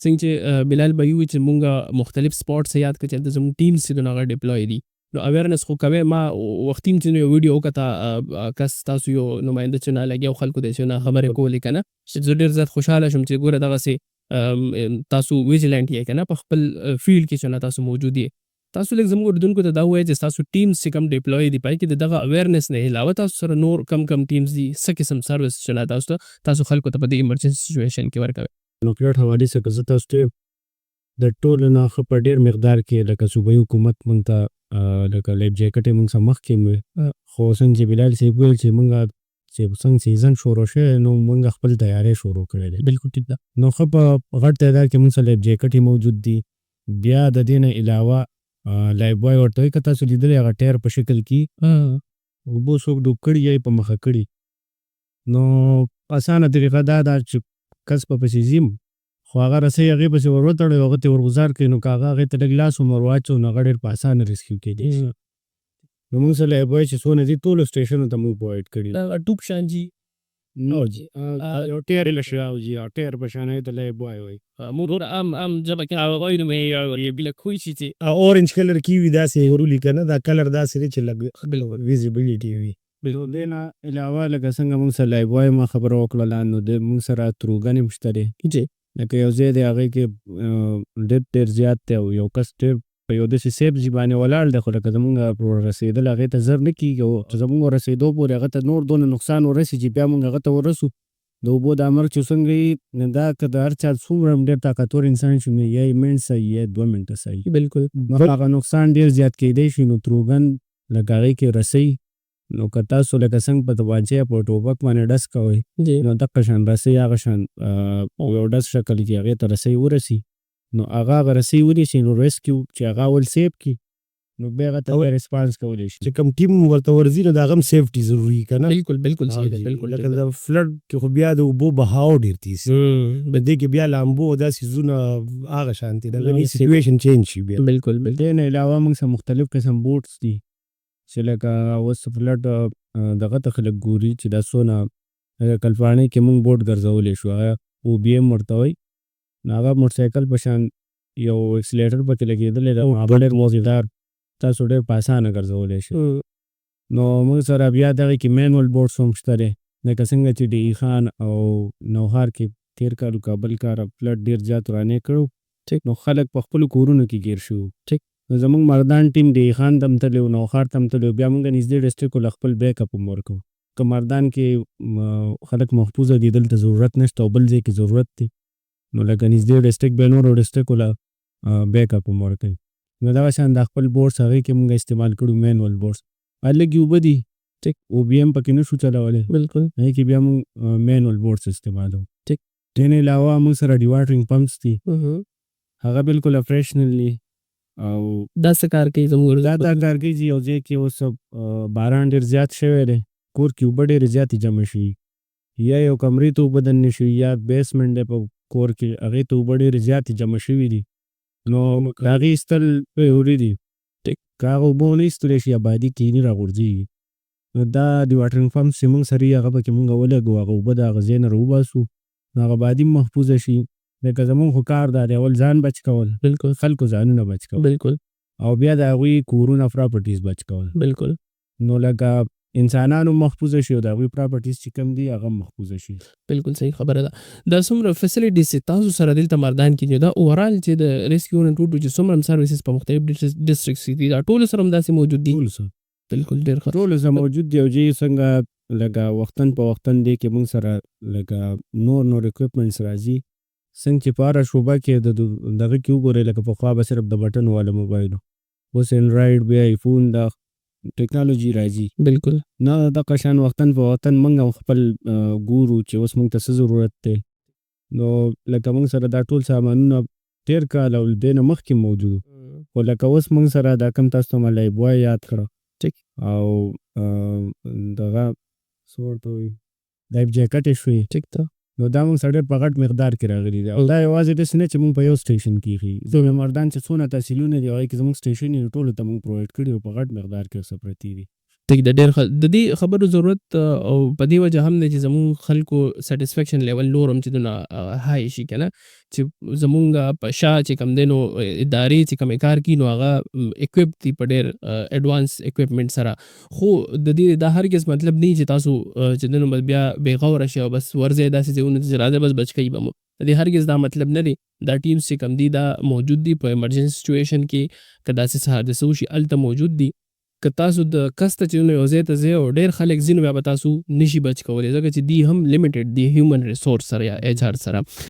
څنګه چې بلال به وي چې مونږ مختلف سپاټس یاد کړو چې زموږ ټیمز چې دغه ډیپلوی دي نو اویرنس خو کوي. ما وختیم چې یو ویډیو وکړه کس تاسو یو نماینده چې نه لګي او خلکو د نه خبرې کولې کنه چې زه ډېر زیات خوشاله شوم چې ګوره دغسې تاسو ویجیلنټ یې کنه په خپل فیلډ کې چې نه تاسو موجود یې. تاسو لږ زموږ اردوونکو ته دا ووایئ چې تاسو ټیمز چې کوم ډیپلوی دي پای کې د دغه اویرنس نه علاوه تاسو سره نور کم ټیمز دي څه قسم سروس چې نه تاسو خلکو ته په دې ایمرجنسي سچویشن کې ورکوئ. نو کلیټ حوالې څخه زه تاسو ته د ټولو نه ښه په ډېر مقدار کې لکه صوبایي حکومت موږ ته لکه لایف جیکټ یې موږ څخه مخکې وې خو څنګه چې بلال صاحب ویل چې موږ چې څنګه سیزن شروع شوی نو موږ خپل تیاری شروع کړی دی. بالکل ټیک ده. نو ښه په غټ تعداد کې موږ سره لایف جیکټ یې موجود دي. بیا د دې نه علاوه لایف بوای ورته وایي که تاسو لیدلی هغه ټایر په شکل کې اوبو څوک ډوب کړي یا یې په مخه کړي نو اسانه طریقه دا ده چې کس په پسې ځیم خو هغه رسۍ هغې پسې ور وتړئ او هغه ته ورګزار کړئ نو که هغه هغې ته لږ لاس هم ور واچو نو هغه ډېر په اسانه ریسکیو کېدی شي. نو موږ سره لایف بوای چې څونه دي ټولو سټیشنو ته موږ پرووایډ کړي. ټوپ شان جي نو جی یو ټایر یې لشه او جی ټایر په شان یې ته لایف بوای وایي. مرور ام جبه کې هغوی نوم یې بله کوی شي چې اورنج کلر کې وي داسې ورولي که نه دا کلر داسې دی چې لږ ویزیبیلیټي وي. دې نه علاوه لکه څنګه موږ سره لایف بوای ما خبره وکړله نو د موږ سره تروګن هم شته دی لکه یو ځای دی هغې کې ډېر زیات دی او یو کس ډېر په یو داسې سیف ځای باندې ولاړ دی خو لکه زمونږ پر رسېدل هغې ته زر نه کېږي او چې زمونږ رسېدو پورې هغه ته نور دونه نقصان ورسي چې بیا مونږ هغه ته ورسو د اوبو دا مرګ چې څنګه یي دا که د هر چا څومره هم ډېر طاقتور انسان شي نو یا یې منټ صحیح یا 2 منټه صحیح. بالکل هغه نقصان ډېر زیات کېدی شي نو تروګن لکه هغې کې رسۍ نو که تاسو لکه څنګه په توانچه یا په ټوپک باندې ډس کوئ نو دغه شان رسۍ هغه شان یو ډس شکل کې هغې ته رسۍ ورسي نو هغه رسۍ ونیسي نو ریسکیو چې هغه اول سیف کړي نو بیا هغه ته ریسپانس کولی شي. چې کوم ټیم ورته ورځي نو د هغه هم سیفټي ضروري که نه. بالکل صحیح ده. بالکل لکه د فلډ کې خو بیا د اوبو بهاو ډېر تیز په دې کې بیا لامبو دا سیزونه هغه شانتي د سچویشن چینج شي بیا. بالکل دې نه علاوه موږ سره مختلف قسم بوټس دي چې لکه اوس فلډ دغه ته خلک ګوري چې دا څونه کلفاڼۍ کې موږ بوټ ګرځولی شو هغه او بي ام ورته وایي نو هغه موټرسایکل په شان یو ایکسلیټر پکې لګېدلی دی هغه ډېر موزیدار تاسو ډېر په اسانه ګرځولی شئ. نو موږ سره بیا دغې کې مینول بوټس هم شته دی لکه څنګه چې ډي خان او نوهار کې تېر کال کابل کار فلډ ډېر زیات رانې کړو نو خلک په خپلو کورونو کې ګیر شو. نو زمونږ مردان ټیم ډي خان ته هم تللی و نوخار ته هم تللی و بیا مونږ نږدې ډسټرکټ له خپل بیک اپ هم ورکوو که مردان کې خلک محفوظه دي دلته ضرورت نشته او بل ځای کې ضرورت دی نو لکه نږدې ډسټرکټ بیا نورو ډسټرکټو له بیک اپ هم ورکوي. نو دغه شان دا خپل بورډس هغې کې مونږ استعمال کړو مینول بورډس لږې اوبه دي او بي هم پکې نشو چلولی. بالکل هغې کې بیا مونږ مینول بورډس استعمالوو. دې نه علاوه مونږ سره ډي واټرنګ پمپس دي هغه بالکل افریشنل دي او دا څه کار کوي زموږ دا کار کوي چې یو ځای کې اوس باران ډېر زیات شوی دی کور کې اوبه ډېرې زیاتې جمع شي یا یو کمرې ته اوبه دننه شي یا بیسمنټ دی په کور کې هغې ته اوبه ډېرې زیاتې جمع شوي دي نو د هغې ایستل ضروري دي که هغه اوبه ونه ایستلی شي آبادي کیني راغورځېږي نو دا د واټرنګ پمپ چې موږ سره یې هغه پکې موږ ولګو هغه اوبه د هغه ځای نه راوباسو نو هغه آبادي هم محفوظه شي. لکه زمونږ خو کار دا دی اول ځان بچ کول بالکل خلکو ځانونه بچ کول بالکل او بیا د هغوی کورونه پراپرټیز بچ کول بالکل نو لکه انسانانو محفوظه شي او د هغوی پراپرټیز چې کوم دي هغه محفوظه شي. بالکل صحیح خبره ده. دا څومره فیسلیټیز چې تاسو سره دلته مردان کې دي دا اوورال چې د ریسکیو نه ټوټو چې څومره هم سروسز په مختلف ډسټرکټس کې دي دا ټولو سره هم داسې موجود دي. بالکل ډېر ښه ټولو سره موجود دي او چې څنګه لکه وختن په وختن دی کې موږ سره لکه نور اکوپمنټس راځي څنګه چې په هره شعبه کې دغه کې وګورئ لکه پخوا به صرف د بټن والا موبایل اوس انډرایډ بیا ایفون دا ټیکنالوجي راځي. بالکل نه دغه شان وختن په وختن موږ هم خپل ګورو چې اوس موږ ته څه ضرورت دی نو لکه موږ سره دا ټول سامانونه تېر کال او دې نه مخکې موجود خو لکه اوس موږ سره دا کوم تاسو ته ما لایف بوای یاد کړه او دغه څه ورته وایي لایف جیکټ یې شوې ټیک ته نو دا موږ سره ډېر په غټ مقدار کې راغلي دي او دا یوازې داسې نه چې موږ په یو سټیشن کې ایښي زه مردان چې څونه تحصیلونه دي هغې کې زموږ سټیشن یې ټولو ته موږ پرووایډ کړي او په غټ مقدار کې ورسره پرتې دي. ټیک د دې خبرو ضرورت او په دې وجه هم دی چې زمونږ خلکو سیټسفیکشن لیول نور هم چې دونه های شي که نه چې زمونږ په شا چې کوم دی نو ادارې چې کومې کار کوي نو هغه اکوپ دي په ډېر ایډوانس اکوپمنټ سره خو د دې دا هرګز مطلب نه چې تاسو چې دی نو بیا بې غوره شئ او بس ورځئ داسې ځایونو ته چې راځئ بس بچ کوي به مو د دې هرګز دا مطلب نه دی دا ټیمز چې کوم دي دا موجود دي په ایمرجنسي سچویشن کې که داسې څه حادثه وشي هلته موجود دي که تاسو د کس ته چې نو یو ځای ته ځئ او ډېر خلک ځي نو بیا به تاسو نشي بچ کولی ځکه چې دی هم لیمیټډ دی هیومن ریسورس سره یا ایچ آر سره